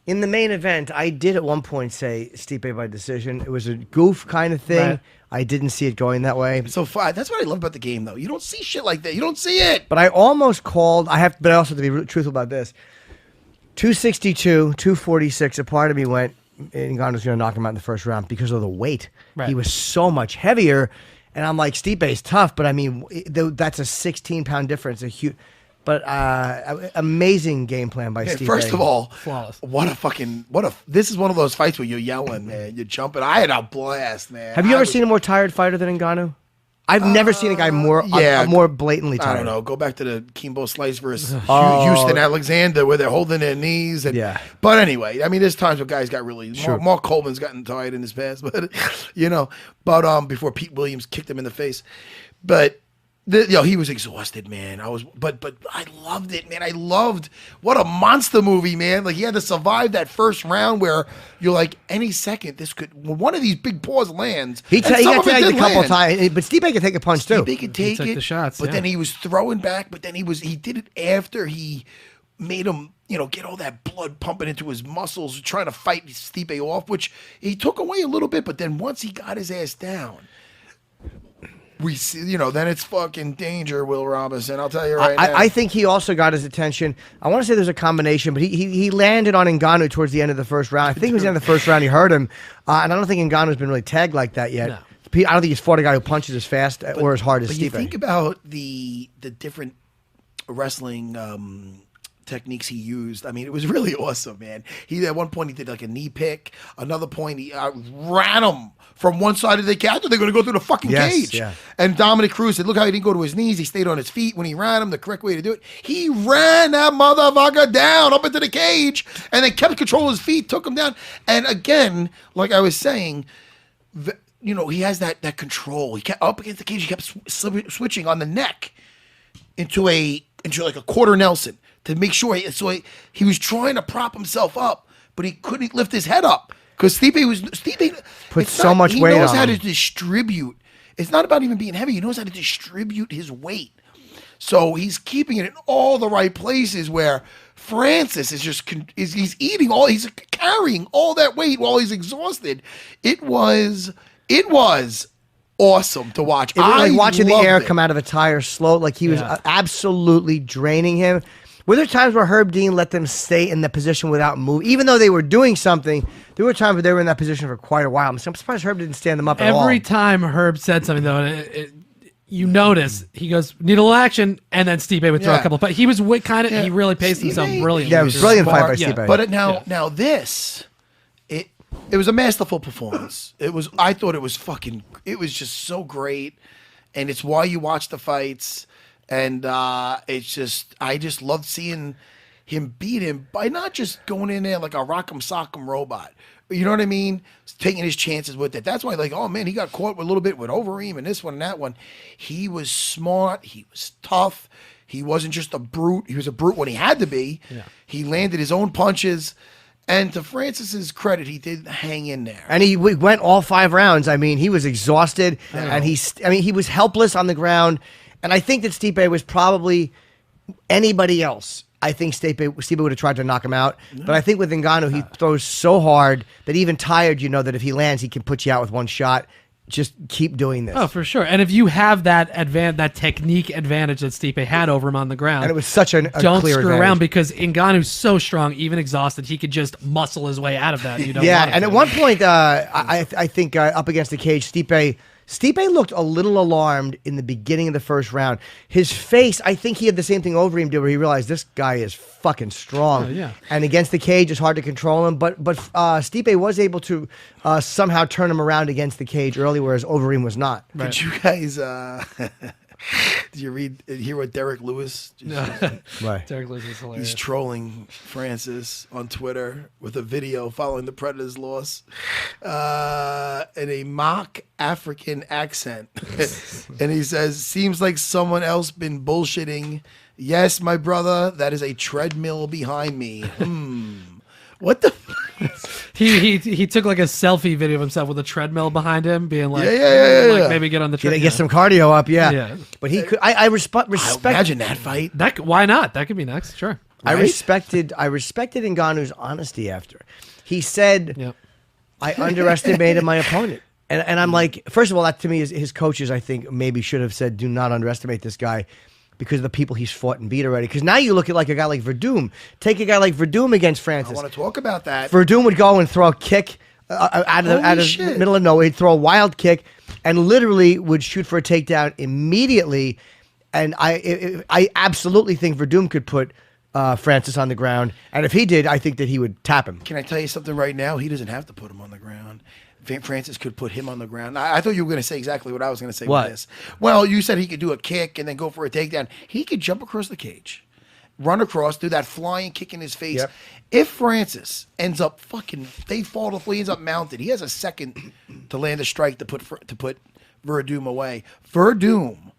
In the main event, I did at one point say Stipe by decision. It was a goof kind of thing. Right. I didn't see it going that way. So far, that's what I love about the game, though. You don't see shit like that. You don't see it. But I almost called. But I also have to be truthful about this. 262, 246. A part of me went, Ngannou's going to knock him out in the first round because of the weight. Right. He was so much heavier, and I'm like, Stipe's tough, but I mean, that's a 16-pound difference. A huge. But amazing game plan by Stipe. First of all, flawless. This is one of those fights where you're yelling, man. You're jumping. I had a blast, man. Have you ever seen a more tired fighter than Ngannou? I've never seen a guy more blatantly tired. I don't know. Go back to the Kimbo Slice versus Houston Alexander where they're holding their knees. But anyway, I mean, there's times where guys got really. Mark Coleman's gotten tired in his past, but before Pete Williams kicked him in the face, but. He was exhausted, man. But I loved it, man. I loved what a monster movie, man. Like he had to survive that first round where you're like, any second one of these big paws lands. He got tagged a couple times, but Stipe could take a punch too. Stipe could take it, the shots, but then he was throwing back. But then he did it after he made him, get all that blood pumping into his muscles, trying to fight Stipe off, which he took away a little bit. But then once he got his ass down. We see, then it's fucking danger, Will Robinson. I'll tell you right now. I think he also got his attention. I want to say there's a combination, but he landed on Ngannou towards the end of the first round. I think it was the end of the first round he hurt him, and I don't think Ngannou's been really tagged like that yet. No. I don't think he's fought a guy who punches as fast or as hard as Stipe. But you think about the different wrestling techniques he used. I mean, it was really awesome, man. At one point he did like a knee pick. Another point he ran him from one side of the cage. I thought they were going to go through the fucking cage. Yeah. And Dominic Cruz said, look how he didn't go to his knees. He stayed on his feet when he ran him, the correct way to do it. He ran that motherfucker down up into the cage and then kept control of his feet, took him down. And again, like I was saying, he has that control. He kept up against the cage. He kept switching on the neck into like a quarter Nelson to make sure. He was trying to prop himself up, but he couldn't lift his head up. Because Stipe puts so much weight on him. He knows how to distribute. It's not about even being heavy. He knows how to distribute his weight. So he's keeping it in all the right places where Francis he's carrying all that weight while he's exhausted. It was awesome to watch. It was like watching the air come out of a tire slow, like he was absolutely draining him. Were there times where Herb Dean let them stay in the position without moving? Even though they were doing something, there were times where they were in that position for quite a while. I'm surprised Herb didn't stand them up at all. Every time Herb said something, though, you notice, he goes, need a little action, and then Stipe would throw a couple. But he was he really paced himself brilliantly. Yeah, it was a brilliant fight by Stipe. But now this, it was a masterful performance. I thought it was just so great, and it's why you watch the fights. And I just loved seeing him beat him by not just going in there like a rock'em sock'em robot. You know what I mean? Taking his chances with it. That's why, like, oh man, he got caught a little bit with Overeem and this one and that one. He was smart. He was tough. He wasn't just a brute. He was a brute when he had to be. Yeah. He landed his own punches. And to Francis's credit, he did hang in there. And he went all 5 rounds. I mean, he was exhausted. And he was helpless on the ground. And I think that Stipe was probably anybody else. I think Stipe would have tried to knock him out. Yeah. But I think with Ngannou, he throws so hard that even tired, that if he lands, he can put you out with one shot. Just keep doing this. Oh, for sure. And if you have that technique advantage that Stipe had over him on the ground. And it was such a don't clear screw advantage. Around because Ngannou's so strong, even exhausted, he could just muscle his way out of that. You don't want and at one point, I think up against the cage, Stipe looked a little alarmed in the beginning of the first round. His face, I think he had the same thing Overeem did where he realized this guy is fucking strong. Yeah. And against the cage, it's hard to control him. But Stipe was able to somehow turn him around against the cage early, whereas Overeem was not. Right. Did you guys... Did you hear what Derek Lewis? Right. Derek Lewis is hilarious. He's trolling Francis on Twitter with a video following the Predators' loss in a mock African accent, and he says, "Seems like someone else been bullshitting. Yes, my brother, that is a treadmill behind me. What the?" He took like a selfie video of himself with a treadmill behind him, being like, maybe get on the treadmill. Get some cardio up, yeah. But he could. I respect. Imagine that fight. Why not? That could be next. Sure. I respected Ngannou's honesty after. He said, I underestimated my opponent. And I'm like, first of all, that to me is his coaches, I think, maybe should have said, do not underestimate this guy because of the people he's fought and beat already. Because now you look at like a guy like Verdum. Take a guy like Verdum against Francis. I want to talk about that. Verdum would go and throw a kick out of the middle of nowhere. He'd throw a wild kick and literally would shoot for a takedown immediately. And I absolutely think Verdum could put Francis on the ground. And if he did, I think that he would tap him. Can I tell you something right now? He doesn't have to put him on the ground. Francis could put him on the ground. I thought you were going to say exactly what I was going to say with this. Well, you said he could do a kick and then go for a takedown. He could jump across the cage, run across, do that flying kick in his face. Yep. If Francis ends up they fall to the floor, he ends up mounted. He has a second to land a strike to put Verdum away. Verdum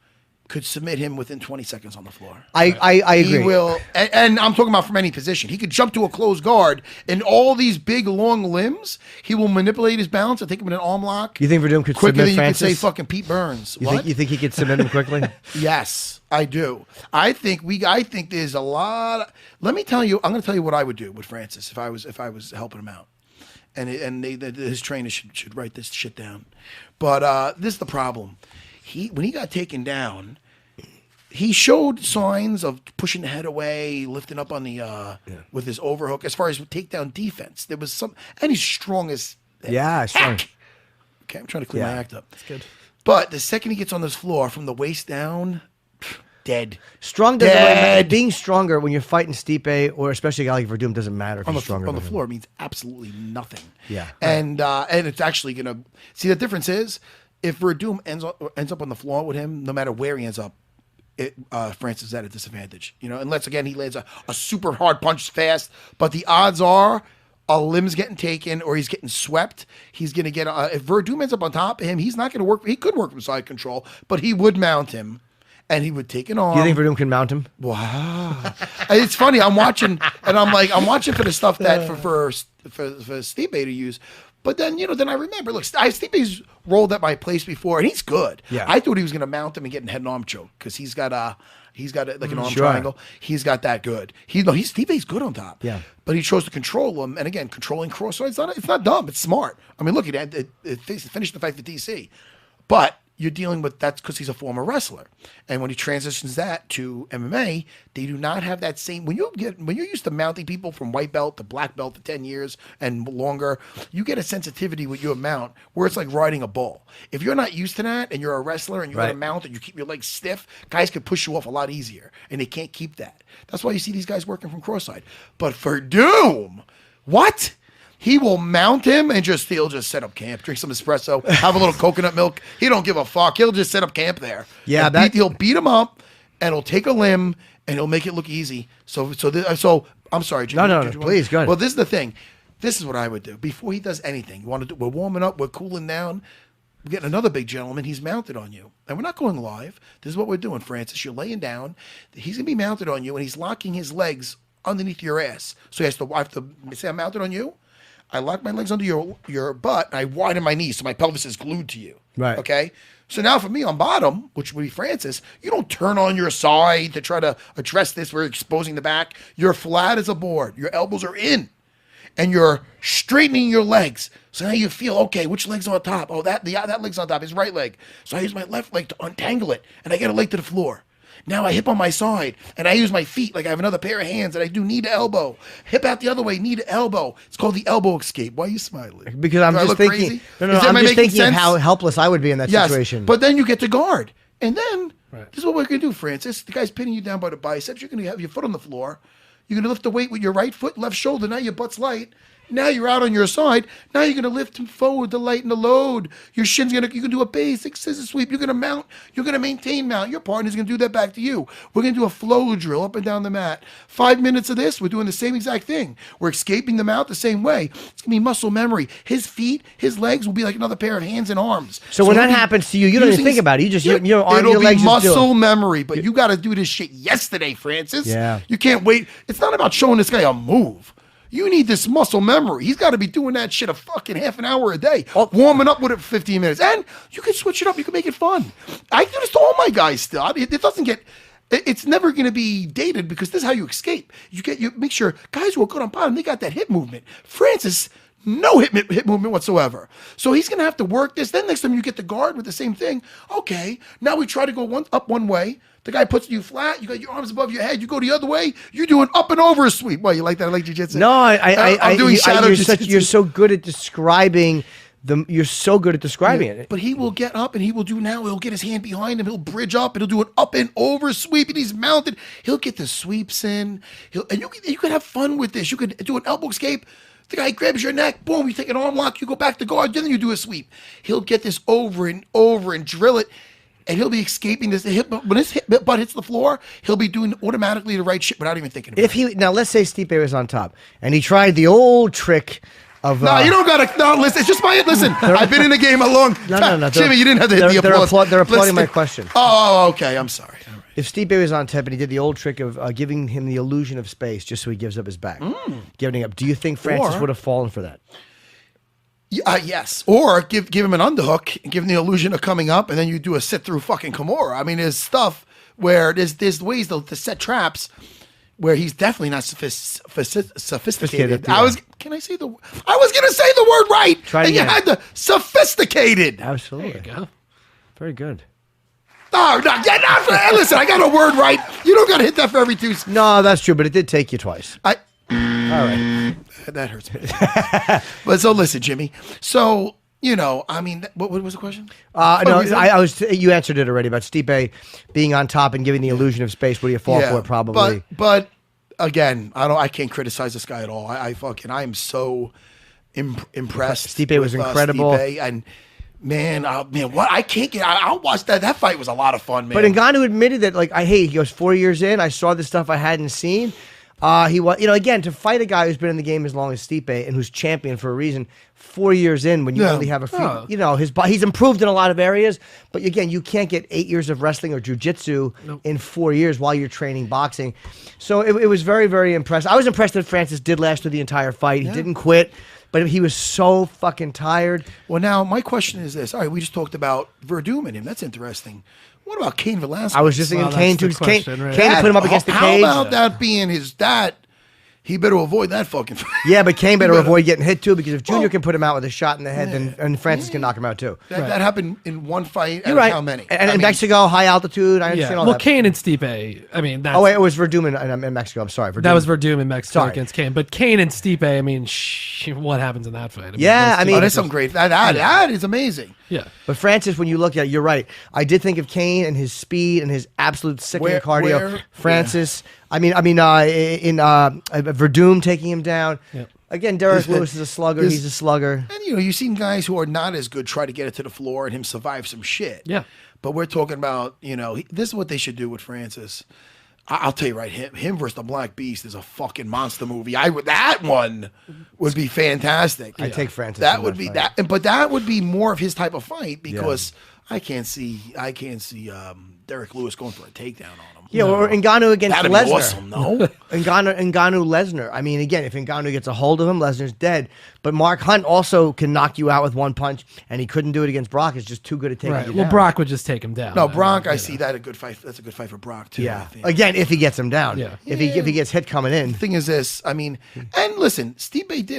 could submit him within 20 seconds on the floor. I agree. He will, and I'm talking about from any position. He could jump to a closed guard, and all these big, long limbs, he will manipulate his balance and take him in an arm lock. You think Verdum could quicker submit than Francis? You could say fucking Pete Burns. You think he could submit him quickly? Yes, I do. I think there's a lot. Let me tell you. I'm going to tell you what I would do with Francis if I was helping him out, and his trainer should write this shit down. But this is the problem. When he got taken down, he showed signs of pushing the head away, lifting up on the with his overhook. As far as takedown defense, there was some, and he's strong as strong. Okay, I'm trying to clean my act up. That's good. But the second he gets on this floor, from the waist down, dead. Strong doesn't really matter. Being stronger when you're fighting Stipe or especially a guy like Verdum doesn't matter if he's stronger on the floor means absolutely nothing. Yeah, and it's actually gonna see the difference is if Verdum ends up on the floor with him, no matter where he ends up. Francis is at a disadvantage, unless again he lands a super hard punch fast. But the odds are a limb's getting taken or he's getting swept. He's going to get if Verdum ends up on top of him, he's not going to work. He could work from side control, but he would mount him and he would take an arm. You think Verdum can mount him? Wow, it's funny. I'm watching and I'm watching for the stuff that for Stipe to use. But then, then I remember, look, Stipe's rolled at my place before, and he's good. Yeah. I thought he was going to mount him and get in head and arm choke because he's got like an arm triangle. He's got that good. Stipe's good on top. Yeah. But he chose to control him, and again, controlling crossroads. It's not dumb. It's smart. I mean, look, it finished the fight for DC. But you're dealing with that's because he's a former wrestler, and when he transitions that to MMA, they do not have that same. When you're used to mounting people from white belt to black belt for 10 years and longer, you get a sensitivity with your mount where it's like riding a bull. If you're not used to that, and you're a wrestler and you're gonna mount and you keep your legs stiff, guys can push you off a lot easier, and they can't keep that. That's why you see these guys working from cross-side. But for Doom, what? He will mount him and he'll just set up camp, drink some espresso, have a little coconut milk. He don't give a fuck. He'll just set up camp there. Yeah, he'll beat him up, and he'll take a limb and he'll make it look easy. So I'm sorry, Jimmy. No, please go ahead. Well, this is the thing. This is what I would do before he does anything. We're warming up. We're cooling down. We're getting another big gentleman. He's mounted on you, and we're not going live. This is what we're doing, Francis. You're laying down. He's gonna be mounted on you, and he's locking his legs underneath your ass. So I have to say I'm mounted on you. I lock my legs under your butt, and I widen my knees so my pelvis is glued to you. Right. Okay? So now for me on bottom, which would be Francis, you don't turn on your side to try to address this. We're exposing the back. You're flat as a board. Your elbows are in, and you're straightening your legs. So now you feel, okay, which leg's on top? Oh, that leg's on top, his right leg. So I use my left leg to untangle it, and I get it leg to the floor. Now I hip on my side, and I use my feet like I have another pair of hands, and I do knee to elbow. Hip out the other way, knee to elbow. It's called the elbow escape. Why are you smiling? Because I'm just thinking. Crazy? I'm just thinking of how helpless I would be in that situation. But then you get to guard, and then this is what we're gonna do, Francis. The guy's pinning you down by the biceps. You're gonna have your foot on the floor. You're gonna lift the weight with your right foot, left shoulder. Now your butt's light. Now you're out on your side. Now you're going to lift him forward to lighten the load. Your shin's you can do a basic scissor sweep. You're going to mount. You're going to maintain mount. Your partner's going to do that back to you. We're going to do a flow drill up and down the mat. 5 minutes of this, we're doing the same exact thing. We're escaping the mount the same way. It's going to be muscle memory. His feet, his legs will be like another pair of hands and arms. So when that happens to you, you don't even think about it. You just, your arm, your legs it'll be just muscle memory, but you got to do this shit yesterday, Francis. Yeah. You can't wait. It's not about showing this guy a move. You need this muscle memory. He's got to be doing that shit a fucking half an hour a day, warming up with it for 15 minutes. And you can switch it up. You can make it fun. I do this to all my guys still. It doesn't get... It's never going to be dated because this is how you escape. You make sure guys who are good on bottom, they got that hip movement. Francis, no hip movement whatsoever. So he's going to have to work this. Then next time you get the guard with the same thing. Okay, now we try to go up one way. The guy puts you flat. You got your arms above your head. You go the other way. You do an up and over sweep. Well, you like that? I like jiu-jitsu. No, I'm doing shadow jiu-jitsu. You're so good at describing You're so good at describing it. But he will get up and he will do now. He'll get his hand behind him. He'll bridge up and he'll do an up and over sweep. And he's mounted. He'll get the sweeps in. And you could have fun with this. You could do an elbow escape. The guy grabs your neck. Boom. You take an arm lock. You go back to guard. Then you do a sweep. He'll get this over and over and drill it. And he'll be escaping this. When his butt hits the floor, he'll be doing automatically the right shit without even thinking about it. Now, let's say Stipe was on top and he tried the old trick of. No, you don't gotta. No, listen. It's just my. Listen, I've been in the game a long time. No. Jimmy, you didn't have to hit the applause. They're applauding my question. Oh, okay. I'm sorry. All right. If Stipe was on top and he did the old trick of giving him the illusion of space just so he gives up his back, giving up, do you think Francis would have fallen for that? Yes, or give him an underhook, and give him the illusion of coming up, and then you do a sit through fucking Kimura. I mean, there's stuff where there's ways to set traps where he's definitely not sophisticated. Yeah. I was gonna say the word right, Try it and again. you had the sophisticated. Absolutely. There you go. Very good. Oh, listen, I got a word right. You don't got to hit that for every two. No, that's true, but it did take you twice. All right. That hurts me. But so listen, Jimmy. So, I mean, what was the question? You answered it already about Stipe being on top and giving the illusion of space. What do you fall for? Probably. But again, I can't criticize this guy at all. I am so impressed. Stipe was incredible. Stipe, and what I can't get. I'll watch that. That fight was a lot of fun, man. But Ngannou admitted that, he goes 4 years in. I saw this stuff I hadn't seen. He was, again, to fight a guy who's been in the game as long as Stipe and who's champion for a reason. 4 years in, when you only have a few, he's improved in a lot of areas. But again, you can't get 8 years of wrestling or jujitsu in 4 years while you're training boxing. So it was very, very impressive. I was impressed that Francis did last through the entire fight. He didn't quit. But he was so fucking tired. Well, now, my question is this. All right, we just talked about Verdum and him. That's interesting. What about Cain Velasquez? I was just thinking Cain, too. Cain put him up against the cage. How about that being his dad? He better avoid that fucking fight. Yeah, but Cain better avoid getting hit, too, because if Junior can put him out with a shot in the head, then Francis can knock him out, too. That happened in one fight. You're right. How many? And in Mexico, high altitude. I understand all that. Well, Cain and Stipe, I mean, that's... Oh, wait, it was Verdum in Mexico. I'm sorry. That was Verdum in Mexico Sorry. against Cain. But Cain and Stipe, I mean, what happens in that fight? That's some great... That is amazing. Yeah. But Francis, when you look at it, you're right. I did think of Cain and his speed and his absolute sickening cardio. Francis, in Verdum taking him down. Yeah. Again, Derek Lewis is a slugger. He's a slugger. And, you've seen guys who are not as good try to get it to the floor and him survive some shit. Yeah. But we're talking about, this is what they should do with Francis. I'll tell you right, him versus the Black Beast is a fucking monster movie. That one would be fantastic. I take Francis. That would be fight. But that would be more of his type of fight because I can't see Derek Lewis going for a takedown on him. Yeah, or Ngannou against That'd Lesnar. Be awesome, no? Ngannou Lesnar. I mean, again, if Ngannou gets a hold of him, Lesnar's dead. But Mark Hunt also can knock you out with one punch, and he couldn't do it against Brock. It's just too good at taking you down. Well, Brock would just take him down. No, Brock, I see that a good fight. That's a good fight for Brock too. Yeah. Again, if he gets him down. Yeah. If he gets hit coming in. The thing is this. I mean, and listen, Stipe did